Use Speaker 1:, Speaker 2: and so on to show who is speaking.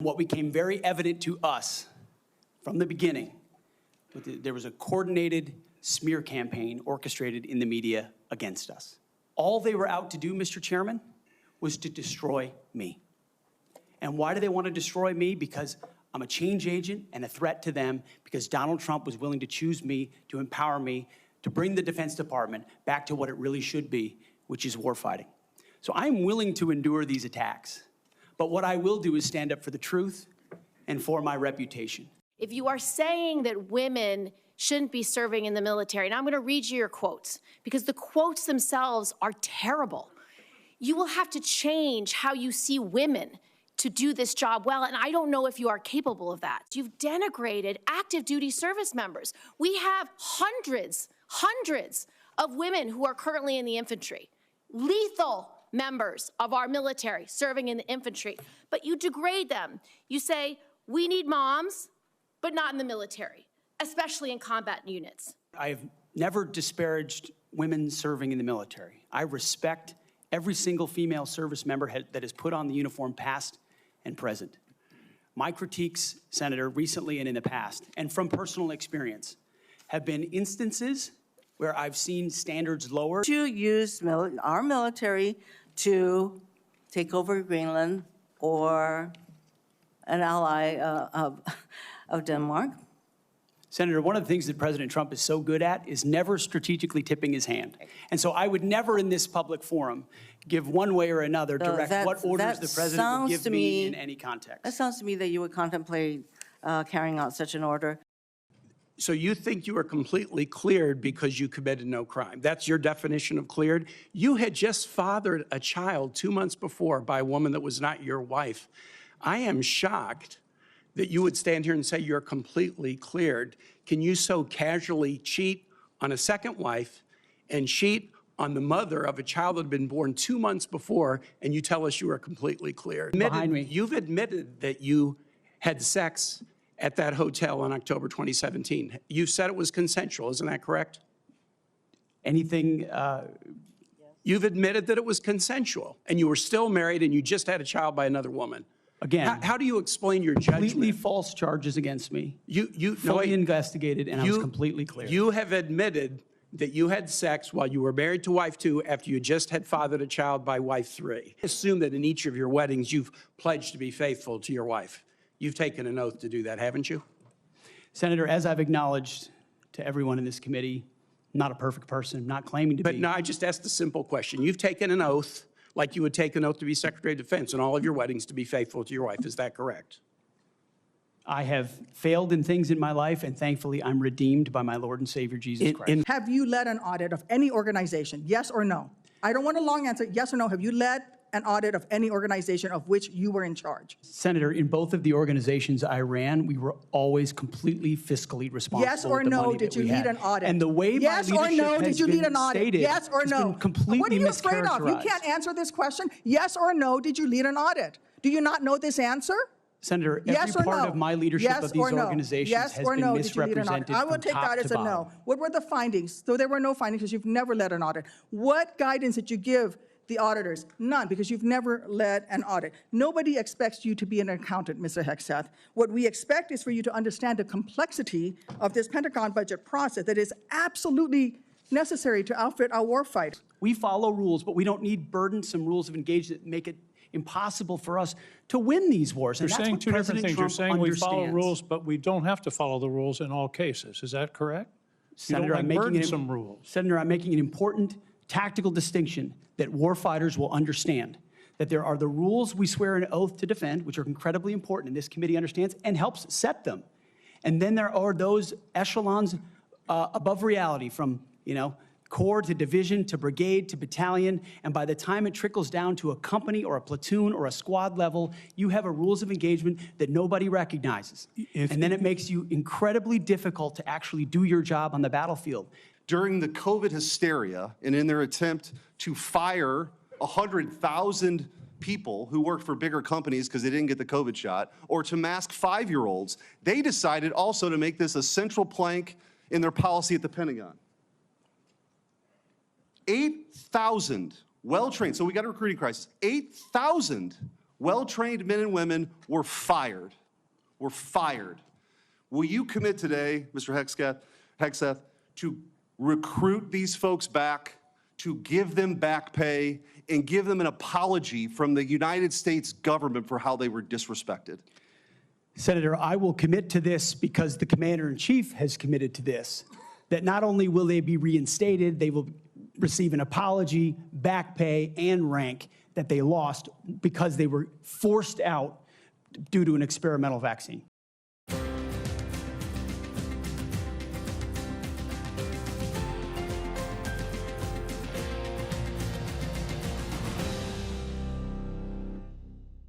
Speaker 1: What became very evident to us from the beginning, there was a coordinated smear campaign orchestrated in the media against us. All they were out to do, Mr. Chairman, was to destroy me. And why do they want to destroy me? Because I'm a change agent and a threat to them, because Donald Trump was willing to choose me, to empower me, to bring the Defense Department back to what it really should be, which is warfighting. So I'm willing to endure these attacks. But what I will do is stand up for the truth and for my reputation.
Speaker 2: If you are saying that women shouldn't be serving in the military, and I'm going to read you your quotes, because the quotes themselves are terrible. You will have to change how you see women to do this job well, and I don't know if you are capable of that. You've denigrated active duty service members. We have hundreds of women who are currently in the infantry, lethal members of our military serving in the infantry, but you degrade them. You say, we need moms, but not in the military, especially in combat units.
Speaker 1: I have never disparaged women serving in the military. I respect every single female service member that has put on the uniform, past and present. My critiques, Senator, recently and in the past, and from personal experience, have been instances where I've seen standards lower.
Speaker 3: To use our military to take over Greenland or an ally of Denmark.
Speaker 1: Senator, one of the things that President Trump is so good at is never strategically tipping his hand. And so I would never in this public forum give one way or another direct what orders the president would give me in any context.
Speaker 3: That sounds to me that you would contemplate carrying out such an order.
Speaker 4: So you think you were completely cleared because you committed no crime. That's your definition of cleared? You had just fathered a child 2 months before by a woman that was not your wife. I am shocked that you would stand here and say you're completely cleared. Can you so casually cheat on a second wife and cheat on the mother of a child that had been born 2 months before, and you tell us you are completely cleared?
Speaker 1: Behind me.
Speaker 4: You've admitted that you had sex at that hotel in October 2017. You said it was consensual, isn't that correct?
Speaker 1: Anything?
Speaker 4: You've admitted that it was consensual, and you were still married, and you just had a child by another woman.
Speaker 1: Again,
Speaker 4: how do you explain your judgment?
Speaker 1: Completely false charges against me.
Speaker 4: You
Speaker 1: fully investigated, and I was completely clear.
Speaker 4: You have admitted that you had sex while you were married to wife 2 after you just had fathered a child by wife 3. Assume that in each of your weddings you've pledged to be faithful to your wife. You've taken an oath to do that, haven't you?
Speaker 1: Senator, as I've acknowledged to everyone in this committee, not a perfect person, not claiming to be.
Speaker 4: But no, I just asked a simple question. You've taken an oath like you would take an oath to be Secretary of Defense in all of your weddings to be faithful to your wife. Is that correct?
Speaker 1: I have failed in things in my life, and thankfully I'm redeemed by my Lord and Savior, Jesus Christ.
Speaker 5: Have you led an audit of any organization? Yes or no? I don't want a long answer. Yes or no? Have you led an audit of any organization of which you were in charge?
Speaker 1: Senator, in both of the organizations I ran, we were always completely fiscally responsible.
Speaker 5: Yes or no, did you lead an audit?
Speaker 1: And the way my leadership has been stated,
Speaker 5: did you lead an audit? Yes or no?
Speaker 1: Completely
Speaker 5: what are you afraid of? You can't answer this question. Yes or no, did you lead an audit? Do you not know this answer?
Speaker 1: Senator, every part of my leadership of these organizations has been misrepresented.
Speaker 5: I will take that as a no. What were the findings? So there were no findings because you've never led an audit. What guidance did you give the auditors? None, because you've never led an audit. Nobody expects you to be an accountant, Mr. Hegseth. What we expect is for you to understand the complexity of this Pentagon budget process that is absolutely necessary to outfit our warfight.
Speaker 1: We follow rules, but we don't need burdensome rules of engagement that make it impossible for us to win these wars.
Speaker 6: You're saying two different things. You're saying we follow rules, but we don't have to follow the rules in all cases. Is that correct?
Speaker 1: Senator, I'm making an important tactical distinction that warfighters will understand, that there are the rules we swear an oath to defend, which are incredibly important, and this committee understands and helps set them. And then there are those echelons above reality, from, corps to division to brigade to battalion, and by the time it trickles down to a company or a platoon or a squad level, you have a rules of engagement that nobody recognizes. And then it makes you incredibly difficult to actually do your job on the battlefield.
Speaker 7: During the COVID hysteria and in their attempt to fire 100,000 people who worked for bigger companies because they didn't get the COVID shot, or to mask 5-year-olds, they decided also to make this a central plank in their policy at the Pentagon. 8,000 well-trained, so we got a recruiting crisis, 8,000 Well-trained men and women were fired. Were fired. Will you commit today, Mr. Hegseth, to recruit these folks back, to give them back pay, and give them an apology from the United States government for how they were disrespected?
Speaker 1: Senator, I will commit to this because the Commander-in-Chief has committed to this, that not only will they be reinstated, they will receive an apology, back pay, and rank that they lost because they were forced out due to an experimental vaccine.